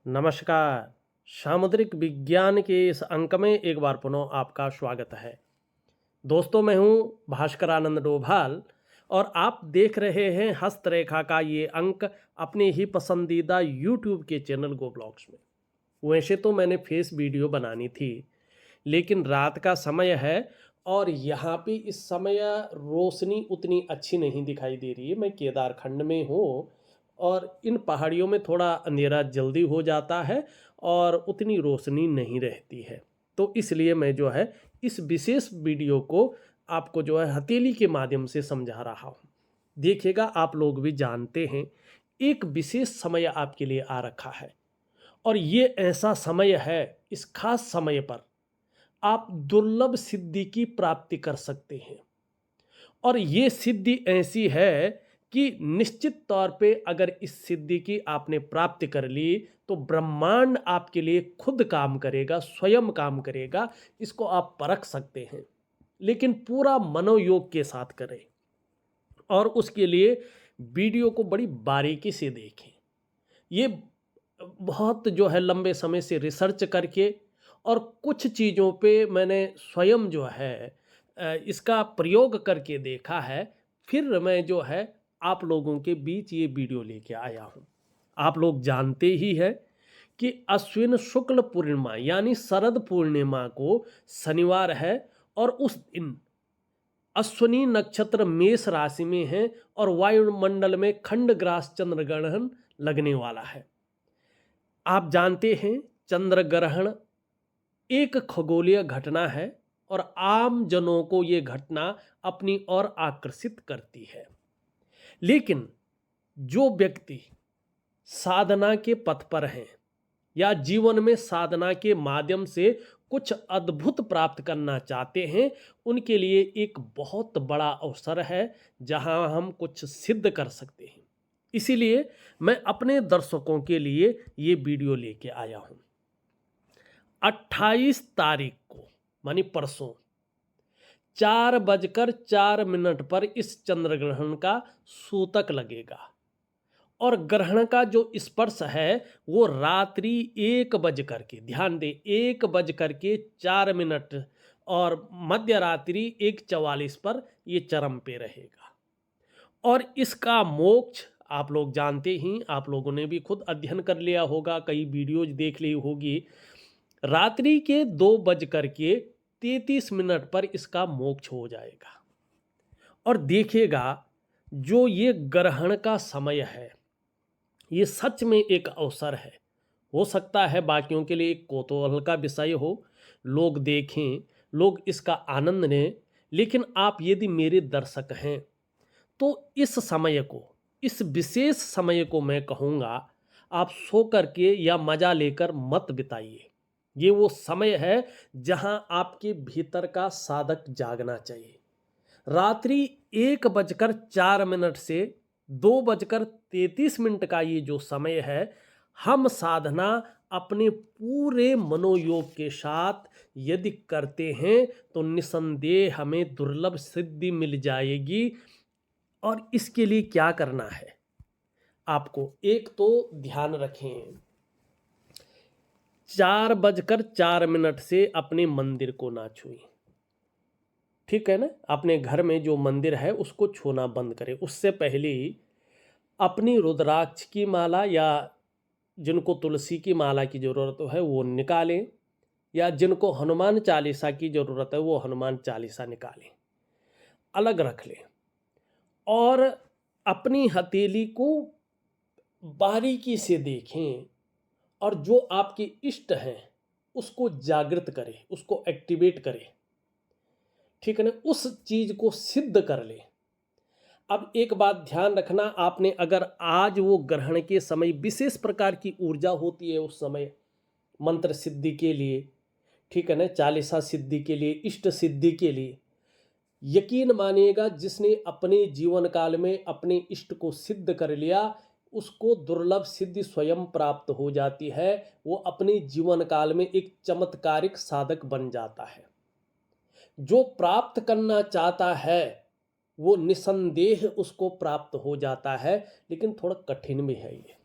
नमस्कार। सामुद्रिक विज्ञान के इस अंक में एक बार पुनः आपका स्वागत है। दोस्तों, मैं हूं भास्कर आनंद डोभाल और आप देख रहे हैं हस्तरेखा का ये अंक अपने ही पसंदीदा यूट्यूब के चैनल गो ब्लॉग्स में। वैसे तो मैंने फेस वीडियो बनानी थी, लेकिन रात का समय है और यहाँ पे इस समय रोशनी उतनी अच्छी नहीं दिखाई दे रही है। मैं केदारखंड में हूँ और इन पहाड़ियों में थोड़ा अंधेरा जल्दी हो जाता है और उतनी रोशनी नहीं रहती है। तो इसलिए मैं जो है इस विशेष वीडियो को आपको जो है हथेली के माध्यम से समझा रहा हूँ। देखिएगा, आप लोग भी जानते हैं एक विशेष समय आपके लिए आ रखा है और ये ऐसा समय है, इस खास समय पर आप दुर्लभ सिद्धि की प्राप्ति कर सकते हैं। और ये सिद्धि ऐसी है कि निश्चित तौर पे अगर इस सिद्धि की आपने प्राप्ति कर ली तो ब्रह्मांड आपके लिए खुद काम करेगा, स्वयं काम करेगा। इसको आप परख सकते हैं, लेकिन पूरा मनोयोग के साथ करें और उसके लिए वीडियो को बड़ी बारीकी से देखें। ये बहुत जो है लंबे समय से रिसर्च करके और कुछ चीज़ों पे मैंने स्वयं जो है इसका प्रयोग करके देखा है। फिर मैं जो है आप लोगों के बीच ये वीडियो लेके आया हूँ। आप लोग जानते ही हैं कि अश्विन शुक्ल पूर्णिमा यानी शरद पूर्णिमा को शनिवार है और उस दिन अश्विनी नक्षत्र मेष राशि में है और वायुमंडल में खंडग्रास चंद्र ग्रहण लगने वाला है। आप जानते हैं चंद्र ग्रहण एक खगोलीय घटना है और आम जनों को ये घटना अपनी ओर आकर्षित करती है। लेकिन जो व्यक्ति साधना के पथ पर हैं या जीवन में साधना के माध्यम से कुछ अद्भुत प्राप्त करना चाहते हैं, उनके लिए एक बहुत बड़ा अवसर है जहां हम कुछ सिद्ध कर सकते हैं। इसीलिए मैं अपने दर्शकों के लिए ये वीडियो लेके आया हूं। 28 तारीख को मानी परसों 4:04 पर इस चंद्र ग्रहण का सूतक लगेगा और ग्रहण का जो स्पर्श है वो रात्रि 1 बज करके, ध्यान दें, 1:04 और मध्य रात्रि 1:44 पर ये चरम पे रहेगा। और इसका मोक्ष आप लोग जानते ही, आप लोगों ने भी खुद अध्ययन कर लिया होगा, कई वीडियोज देख ली होगी। रात्रि के 2:33 पर इसका मोक्ष हो जाएगा। और देखिएगा, जो ये ग्रहण का समय है ये सच में एक अवसर है। हो सकता है बाकियों के लिए एक कौतूहल का विषय हो, लोग देखें, लोग इसका आनंद लें, लेकिन आप यदि मेरे दर्शक हैं तो इस समय को, इस विशेष समय को मैं कहूँगा आप सो करके या मजा लेकर मत बिताइए। ये वो समय है जहां आपके भीतर का साधक जागना चाहिए। रात्रि 1:04 से 2:33 का ये जो समय है, हम साधना अपने पूरे मनोयोग के साथ यदि करते हैं तो निसंदेह हमें दुर्लभ सिद्धि मिल जाएगी। और इसके लिए क्या करना है आपको, एक तो ध्यान रखें, 4:04 से अपने मंदिर को ना छुएं। ठीक है ना? अपने घर में जो मंदिर है उसको छूना बंद करें। उससे पहले अपनी रुद्राक्ष की माला या जिनको तुलसी की माला की ज़रूरत है वो निकालें, या जिनको हनुमान चालीसा की ज़रूरत है वो हनुमान चालीसा निकालें, अलग रख लें। और अपनी हथेली को बारीकी से देखें और जो आपके इष्ट हैं उसको जागृत करें, उसको एक्टिवेट करें। ठीक है ना? उस चीज को सिद्ध कर ले। अब एक बात ध्यान रखना, आपने अगर आज वो ग्रहण के समय विशेष प्रकार की ऊर्जा होती है उस समय मंत्र सिद्धि के लिए, ठीक है ना, चालीसा सिद्धि के लिए, इष्ट सिद्धि के लिए, यकीन मानिएगा जिसने अपने जीवन काल में अपने इष्ट को सिद्ध कर लिया उसको दुर्लभ सिद्धि स्वयं प्राप्त हो जाती है। वो अपने जीवन काल में एक चमत्कारिक साधक बन जाता है। जो प्राप्त करना चाहता है वो निसंदेह उसको प्राप्त हो जाता है, लेकिन थोड़ा कठिन भी है ये।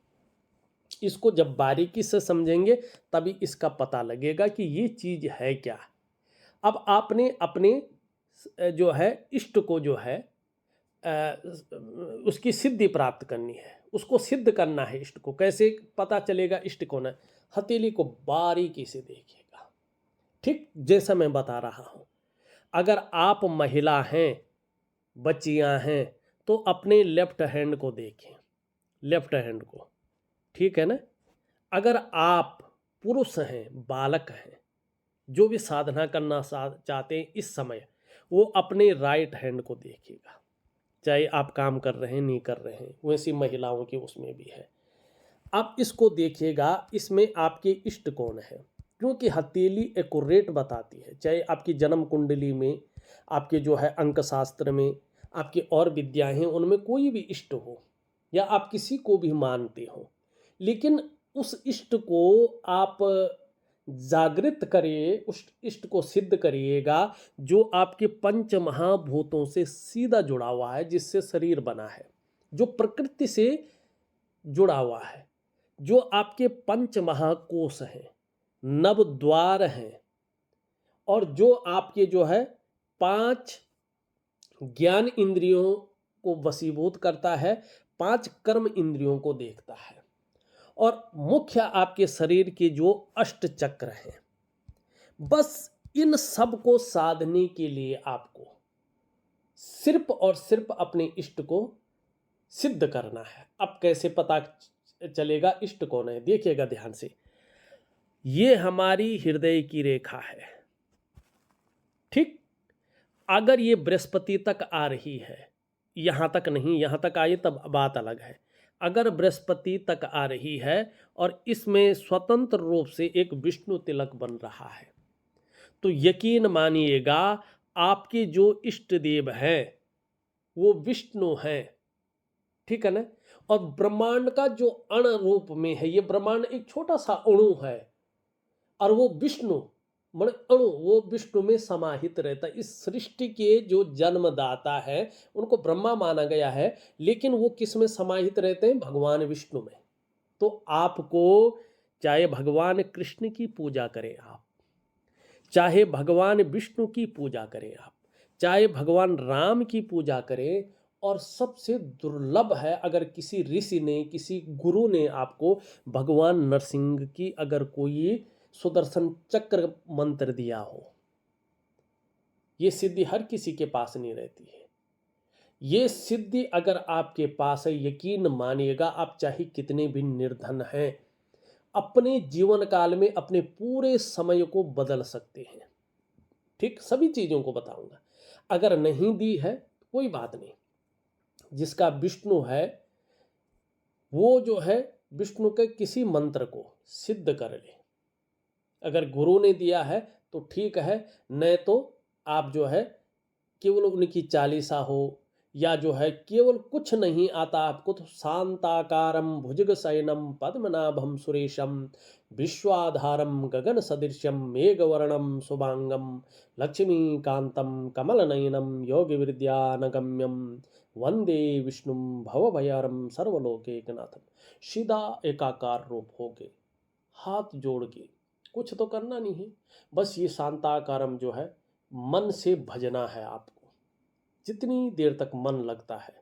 इसको जब बारीकी से समझेंगे तभी इसका पता लगेगा कि ये चीज़ है क्या। अब आपने अपने जो है इष्ट को जो है उसकी सिद्धि प्राप्त करनी है, उसको सिद्ध करना है। इष्ट को कैसे पता चलेगा इष्ट कौन है? हथेली को बारीकी से देखिएगा, ठीक जैसा मैं बता रहा हूँ। अगर आप महिला हैं, बच्चियां हैं, तो अपने लेफ्ट हैंड को देखें, लेफ्ट हैंड को, ठीक है ना। अगर आप पुरुष हैं, बालक हैं, जो भी साधना करना चाहते हैं इस समय, वो अपने राइट हैंड को देखिएगा। चाहे आप काम कर रहे हैं नहीं कर रहे हैं, वैसी महिलाओं के उसमें भी है। आप इसको देखिएगा, इसमें आपके इष्ट कौन है, क्योंकि हथेली एक्यूरेट बताती है। चाहे आपकी जन्म कुंडली में, आपके जो है अंक शास्त्र में, आपकी और विद्याएं हैं, उनमें कोई भी इष्ट हो या आप किसी को भी मानते हो, लेकिन उस इष्ट को आप जागृत करिए, उस इष्ट को सिद्ध करिएगा जो आपके पंच महाभूतों से सीधा जुड़ा हुआ है, जिससे शरीर बना है, जो प्रकृति से जुड़ा हुआ है, जो आपके पंच महाकोश हैं, नव द्वार हैं, और जो आपके जो है 5 ज्ञान इंद्रियों को वशीभूत करता है, 5 कर्म इंद्रियों को देखता है, और मुख्य आपके शरीर के जो 8 चक्र हैं। बस इन सब को साधने के लिए आपको सिर्फ और सिर्फ अपने इष्ट को सिद्ध करना है। अब कैसे पता चलेगा इष्ट कौन है? देखिएगा ध्यान से, ये हमारी हृदय की रेखा है, ठीक। अगर ये बृहस्पति तक आ रही है, यहां तक नहीं, यहां तक आई तब बात अलग है। अगर बृहस्पति तक आ रही है और इसमें स्वतंत्र रूप से एक विष्णु तिलक बन रहा है, तो यकीन मानिएगा आपके जो इष्ट देव हैं वो विष्णु हैं, ठीक है ना। और ब्रह्मांड का जो अण रूप में है, ये ब्रह्मांड एक छोटा सा अणु है, और वो विष्णु मन अणु वो विष्णु में समाहित रहता है। इस सृष्टि के जो जन्मदाता है उनको ब्रह्मा माना गया है, लेकिन वो किस में समाहित रहते हैं? भगवान विष्णु में। तो आपको चाहे भगवान कृष्ण की पूजा करें आप, चाहे भगवान विष्णु की पूजा करें आप, चाहे भगवान राम की पूजा करें, और सबसे दुर्लभ है अगर किसी ऋषि ने, किसी गुरु ने आपको भगवान नरसिंह की अगर कोई सुदर्शन चक्र मंत्र दिया हो। ये सिद्धि हर किसी के पास नहीं रहती है। ये सिद्धि अगर आपके पास है, यकीन मानिएगा आप चाहे कितने भी निर्धन हैं, अपने जीवन काल में अपने पूरे समय को बदल सकते हैं, ठीक। सभी चीजों को बताऊंगा। अगर नहीं दी है कोई बात नहीं, जिसका विष्णु है वो जो है विष्णु के किसी मंत्र को सिद्ध कर ले। अगर गुरु ने दिया है तो ठीक है, नहीं तो आप जो है केवल उनकी चालीसा हो, या जो है केवल कुछ नहीं आता आपको तो शांताकारम भुजगशयनम पद्मनाभम सुरेशम विश्वाधारम गगन सदृश्यम मेघवर्णम शुभांगम लक्ष्मीकांतम कमलनयनम योगी विद्यानगम्यम वंदे विष्णु भवभयहरम सर्वलोकैकनाथम। सीधा एकाकार रूप हो के, हाथ जोड़ के, कुछ तो करना नहीं है, बस ये शांताकारम जो है मन से भजना है आपको। जितनी देर तक मन लगता है,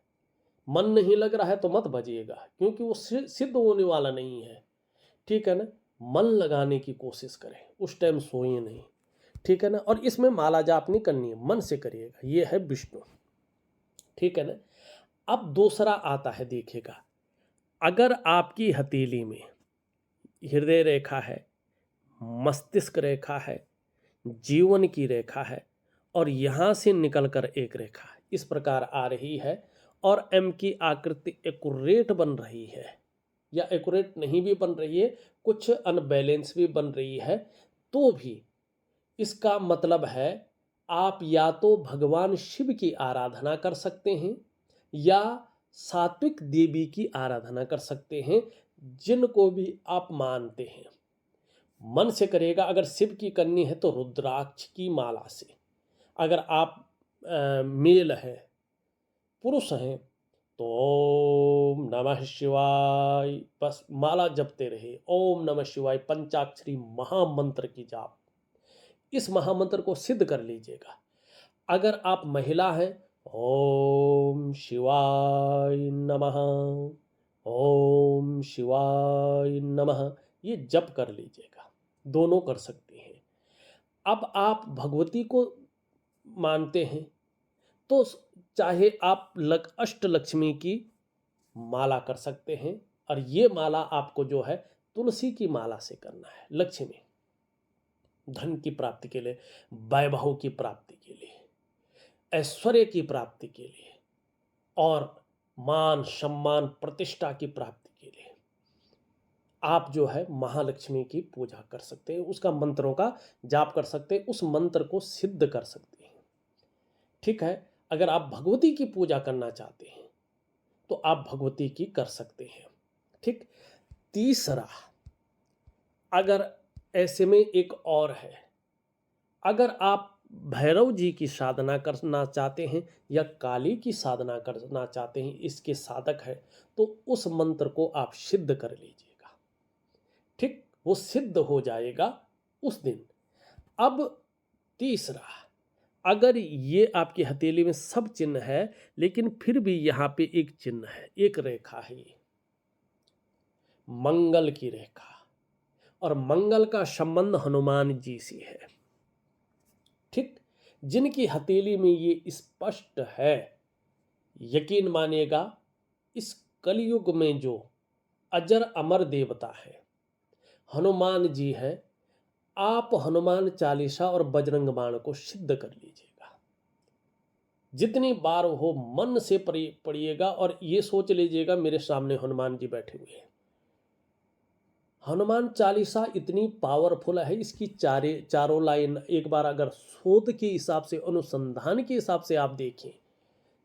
मन नहीं लग रहा है तो मत भजिएगा, क्योंकि वो सिद्ध होने वाला नहीं है, ठीक है ना। मन लगाने की कोशिश करें, उस टाइम सोइए नहीं, ठीक है ना। और इसमें माला जाप नहीं करनी है, मन से करिएगा। ये है विष्णु, ठीक है ना। अब दूसरा आता है, देखिएगा, अगर आपकी हथेली में हृदय रेखा है, मस्तिष्क रेखा है, जीवन की रेखा है, और यहाँ से निकलकर एक रेखा इस प्रकार आ रही है, और एम की आकृति एक्यूरेट बन रही है, या एक्यूरेट नहीं भी बन रही है, कुछ अनबैलेंस भी बन रही है, तो भी इसका मतलब है आप या तो भगवान शिव की आराधना कर सकते हैं, या सात्विक देवी की आराधना कर सकते हैं, जिनको भी आप मानते हैं। मन से करेगा। अगर शिव की करनी है तो रुद्राक्ष की माला से। अगर आप मेल हैं, पुरुष हैं, तो ओम नमः शिवाय बस माला जपते रहे। ओम नमः शिवाय पंचाक्षरी महामंत्र की जाप, इस महामंत्र को सिद्ध कर लीजिएगा। अगर आप महिला हैं, ओम शिवाय नमः, ओम शिवाय नमः, ये जप कर लीजिएगा। दोनों कर सकती हैं। अब आप भगवती को मानते हैं तो चाहे आप अष्टलक्ष्मी की माला कर सकते हैं, और ये माला आपको जो है तुलसी की माला से करना है। लक्ष्मी, धन की प्राप्ति के लिए, वैभव की प्राप्ति के लिए, ऐश्वर्य की प्राप्ति के लिए, और मान सम्मान प्रतिष्ठा की प्राप्ति के लिए आप जो है महालक्ष्मी की पूजा कर सकते हैं, उसका मंत्रों का जाप कर सकते हैं, उस मंत्र को सिद्ध कर सकते हैं। ठीक है। अगर आप भगवती की पूजा करना चाहते हैं तो आप भगवती की कर सकते हैं। ठीक। तीसरा, अगर ऐसे में एक और है, अगर आप भैरव जी की साधना करना चाहते हैं या काली की साधना करना चाहते हैं, इसके साधक है, तो उस मंत्र को आप सिद्ध कर लीजिएगा। ठीक, वो सिद्ध हो जाएगा उस दिन। अब तीसरा, अगर ये आपकी हथेली में सब चिन्ह है लेकिन फिर भी यहाँ पे एक चिन्ह है, एक रेखा है, ये मंगल की रेखा, और मंगल का संबंध हनुमान जी से है। ठीक, जिनकी हथेली में ये स्पष्ट है, यकीन मानिएगा, इस कलयुग में जो अजर अमर देवता है हनुमान जी है, आप हनुमान चालीसा और बजरंग बाण को सिद्ध कर लीजिएगा। जितनी बार हो मन से पढ़िएगा और ये सोच लीजिएगा मेरे सामने हनुमान जी बैठे हुए हैं। हनुमान चालीसा इतनी पावरफुल है, इसकी चारों लाइन एक बार अगर शोध के हिसाब से, अनुसंधान के हिसाब से आप देखें,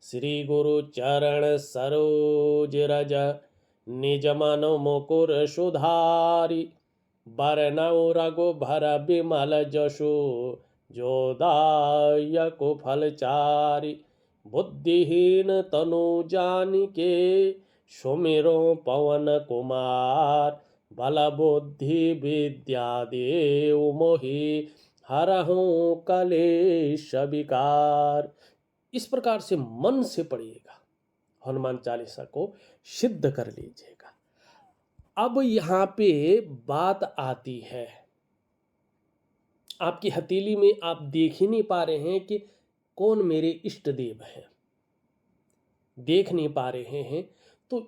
श्री गुरु चरण सरोज रज निज मन मुकुर सुधारी, बरनौ रघुबर बिमल जसु जो दायक फलचारी, बुद्धिहीन तनु जानिके सुमिरो पवन कुमार, बल बुद्धि विद्या देव मोहि हरहु कलेश विकार। इस प्रकार से मन से पढ़िएगा, हनुमान चालीसा को सिद्ध कर लीजिएगा। अब यहाँ पे बात आती है, आपकी हथेली में आप देख ही नहीं पा रहे हैं कि कौन मेरे इष्ट देव हैं, देख नहीं पा रहे हैं, तो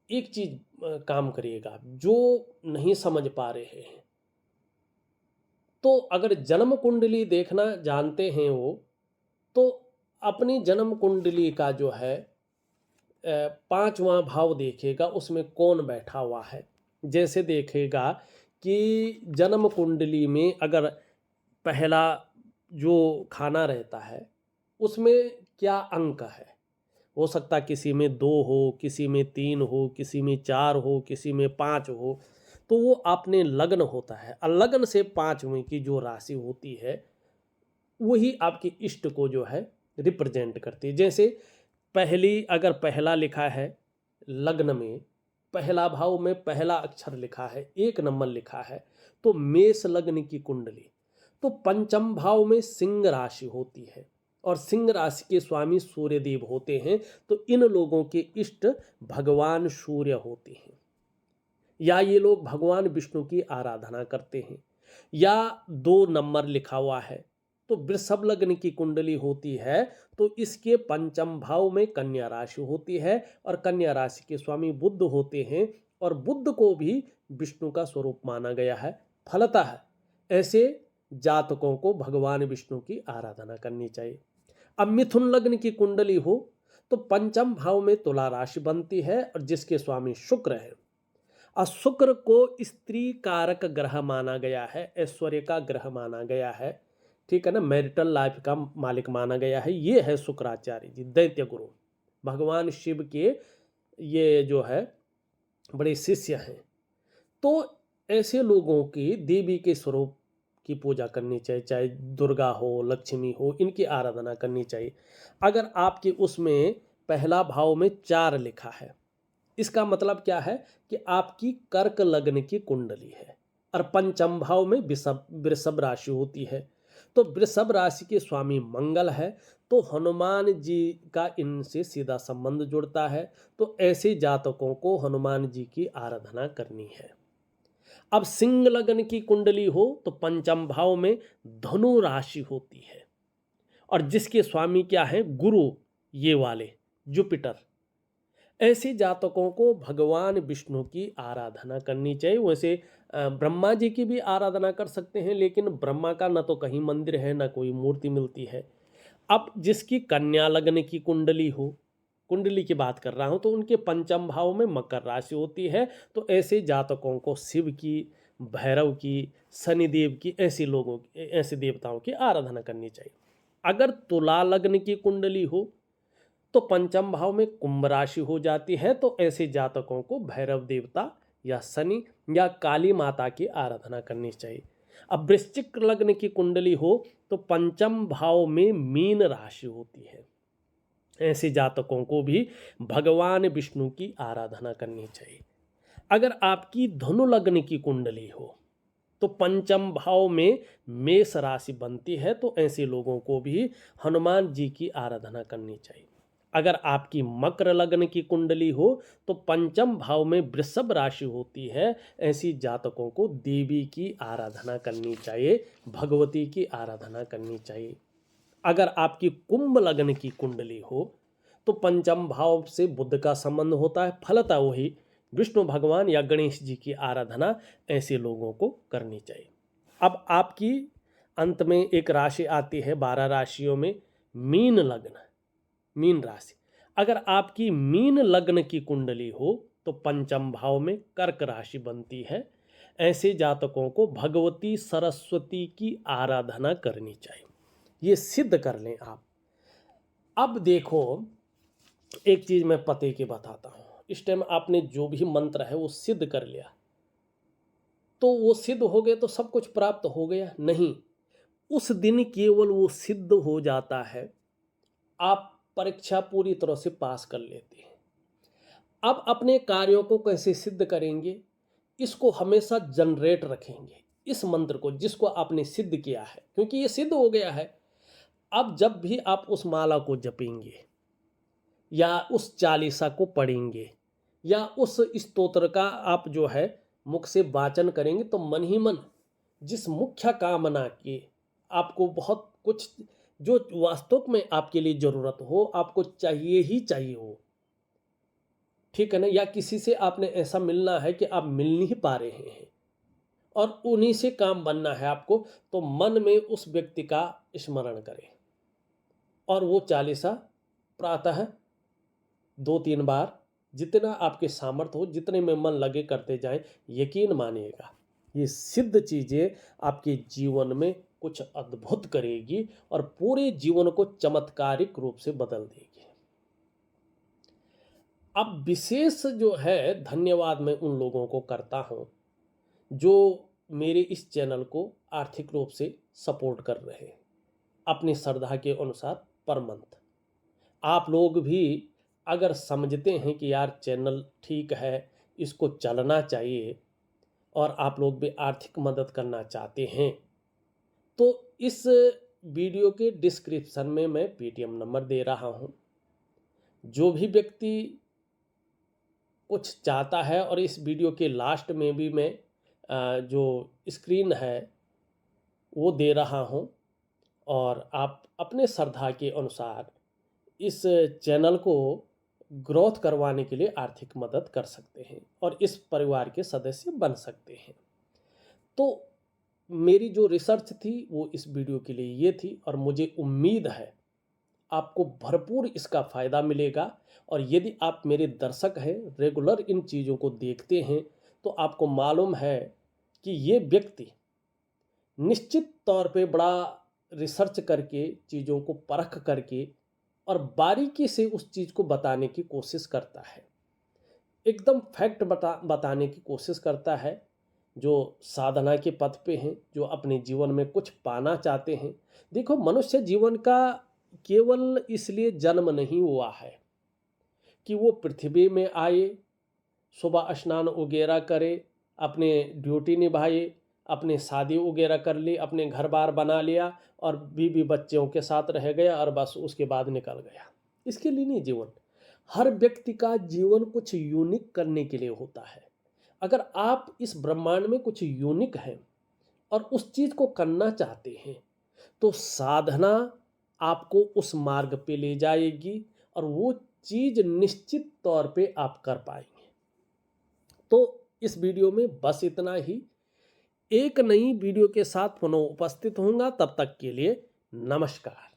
एक चीज काम करिएगा, जो नहीं समझ पा रहे हैं तो अगर जन्म कुंडली देखना जानते हैं वो, तो अपनी जन्म कुंडली का जो है 5वां भाव देखेगा, उसमें कौन बैठा हुआ है। जैसे देखेगा कि जन्म कुंडली में अगर पहला जो खाना रहता है उसमें क्या अंक है, हो सकता किसी में 2 हो, किसी में 3 हो, किसी में 4 हो, किसी में 5 हो, तो वो आपने लग्न होता है, और लग्न से 5वें की जो राशि होती है वही आपकी इष्ट को जो है रिप्रेजेंट करती है। जैसे पहली, अगर पहला लिखा है लग्न में, पहला भाव में पहला अक्षर लिखा है, 1 नंबर लिखा है, तो मेष लग्न की कुंडली, तो पंचम भाव में सिंह राशि होती है, और सिंह राशि के स्वामी सूर्य देव होते हैं, तो इन लोगों के इष्ट भगवान सूर्य होते हैं, या ये लोग भगवान विष्णु की आराधना करते हैं। या 2 नंबर लिखा हुआ है तो वृषभ लग्न की कुंडली होती है, तो इसके पंचम भाव में कन्या राशि होती है, और कन्या राशि के स्वामी बुध होते हैं, और बुध को भी विष्णु का स्वरूप माना गया है। फलतः ऐसे जातकों को भगवान विष्णु की आराधना करनी चाहिए। अब मिथुन लग्न की कुंडली हो तो पंचम भाव में तुला राशि बनती है, और जिसके स्वामी शुक्र है, और शुक्र को स्त्री कारक ग्रह माना गया है, ऐश्वर्य का ग्रह माना गया है, ठीक है ना, मैरिटल लाइफ का मालिक माना गया है। ये है शुक्राचार्य जी, दैत्य गुरु, भगवान शिव के ये जो है बड़े शिष्य हैं। तो ऐसे लोगों की देवी के स्वरूप की पूजा करनी चाहिए, चाहे दुर्गा हो, लक्ष्मी हो, इनकी आराधना करनी चाहिए। अगर आपके उसमें पहला भाव में 4 लिखा है। इसका मतलब क्या है कि आपकी कर्क लग्न की कुंडली है और पंचम भाव में वृषभ राशि होती है। तो वृषभ राशि के स्वामी मंगल है, तो हनुमान जी का इनसे सीधा संबंध जुड़ता है। तो ऐसे जातकों को हनुमान जी की आराधना करनी है। अब सिंह लग्न की कुंडली हो तो पंचम भाव में धनु राशि होती है और जिसके स्वामी क्या है, गुरु, ये वाले जुपिटर। ऐसे जातकों को भगवान विष्णु की आराधना करनी चाहिए। वैसे ब्रह्मा जी की भी आराधना कर सकते हैं, लेकिन ब्रह्मा का न तो कहीं मंदिर है न कोई मूर्ति मिलती है। अब जिसकी कन्या लग्न की कुंडली हो, कुंडली की बात कर रहा हूं, तो उनके पंचम भाव में मकर राशि होती है। तो ऐसे जातकों को शिव की, भैरव की, शनिदेव की, ऐसे देवताओं की आराधना करनी चाहिए। अगर तुला लग्न की कुंडली हो तो पंचम भाव में कुंभ राशि हो जाती है। तो ऐसे जातकों को भैरव देवता या शनि या काली माता की आराधना करनी चाहिए। अब वृश्चिक लग्न की कुंडली हो तो पंचम भाव में मीन राशि होती है। ऐसे जातकों को भी भगवान विष्णु की आराधना करनी चाहिए। अगर आपकी धनु लग्न की कुंडली हो तो पंचम भाव में मेष राशि बनती है। तो ऐसे लोगों को भी हनुमान जी की आराधना करनी चाहिए। अगर आपकी मकर लग्न की कुंडली हो तो पंचम भाव में वृषभ राशि होती है। ऐसी जातकों को देवी की आराधना करनी चाहिए, भगवती की आराधना करनी चाहिए। अगर आपकी कुंभ लग्न की कुंडली हो तो पंचम भाव से बुध का संबंध होता है, फलतः वही विष्णु भगवान या गणेश जी की आराधना ऐसे लोगों को करनी चाहिए। अब आपकी अंत में एक राशि आती है 12 राशियों में, मीन लग्न, मीन राशि। अगर आपकी मीन लग्न की कुंडली हो तो पंचम भाव में कर्क राशि बनती है। ऐसे जातकों को भगवती सरस्वती की आराधना करनी चाहिए। ये सिद्ध कर लें आप। अब देखो, एक चीज मैं पते के बताता हूं। इस टाइम आपने जो भी मंत्र है वो सिद्ध कर लिया, तो वो सिद्ध हो गए तो सब कुछ प्राप्त हो गया? नहीं, उस दिन केवल वो सिद्ध हो जाता है, आप परीक्षा पूरी तरह से पास कर लेते हैं। अब अपने कार्यों को कैसे सिद्ध करेंगे, इसको हमेशा जनरेट रखेंगे, इस मंत्र को जिसको आपने सिद्ध किया है, क्योंकि ये सिद्ध हो गया है। अब जब भी आप उस माला को जपेंगे या उस चालीसा को पढ़ेंगे या उस स्तोत्र का आप जो है मुख से वाचन करेंगे, तो मन ही मन जिस मुख्य कामना की आपको बहुत कुछ जो वास्तव में आपके लिए जरूरत हो, आपको चाहिए ही चाहिए हो, ठीक है ना, या किसी से आपने ऐसा मिलना है कि आप मिल नहीं पा रहे हैं और उन्हीं से काम बनना है आपको, तो मन में उस व्यक्ति का स्मरण करें और वो चालीसा प्रातः 2-3 बार, जितना आपके सामर्थ्य हो, जितने में मन लगे करते जाएं। यकीन मानिएगा, ये सिद्ध चीज़ें आपके जीवन में कुछ अद्भुत करेगी और पूरे जीवन को चमत्कारिक रूप से बदल देगी। अब विशेष जो है धन्यवाद मैं उन लोगों को करता हूं जो मेरे इस चैनल को आर्थिक रूप से सपोर्ट कर रहे हैं अपनी श्रद्धा के अनुसार पर मंथ। आप लोग भी अगर समझते हैं कि यार चैनल ठीक है, इसको चलना चाहिए और आप लोग भी आर्थिक मदद करना चाहते हैं, तो इस वीडियो के डिस्क्रिप्शन में मैं पेटीएम नंबर दे रहा हूं। जो भी व्यक्ति कुछ चाहता है, और इस वीडियो के लास्ट में भी मैं जो स्क्रीन है वो दे रहा हूं, और आप अपने श्रद्धा के अनुसार इस चैनल को ग्रोथ करवाने के लिए आर्थिक मदद कर सकते हैं और इस परिवार के सदस्य बन सकते हैं। तो मेरी जो रिसर्च थी वो इस वीडियो के लिए ये थी, और मुझे उम्मीद है आपको भरपूर इसका फ़ायदा मिलेगा। और यदि आप मेरे दर्शक हैं, रेगुलर इन चीज़ों को देखते हैं, तो आपको मालूम है कि ये व्यक्ति निश्चित तौर पे बड़ा रिसर्च करके, चीज़ों को परख करके और बारीकी से उस चीज़ को बताने की कोशिश करता है, एकदम फैक्ट बताने की कोशिश करता है। जो साधना के पथ पे हैं, जो अपने जीवन में कुछ पाना चाहते हैं। देखो, मनुष्य जीवन का केवल इसलिए जन्म नहीं हुआ है कि वो पृथ्वी में आए, सुबह स्नान वगैरह करे, अपने ड्यूटी निभाए, अपने शादी वगैरह कर ली, अपने घर बार बना लिया और बीवी बच्चों के साथ रह गया और बस उसके बाद निकल गया। इसके लिए नहीं जीवन। हर व्यक्ति का जीवन कुछ यूनिक करने के लिए होता है। अगर आप इस ब्रह्मांड में कुछ यूनिक हैं और उस चीज़ को करना चाहते हैं तो साधना आपको उस मार्ग पे ले जाएगी और वो चीज़ निश्चित तौर पे आप कर पाएंगे। तो इस वीडियो में बस इतना ही। एक नई वीडियो के साथ पुनः उपस्थित होऊंगा, तब तक के लिए नमस्कार।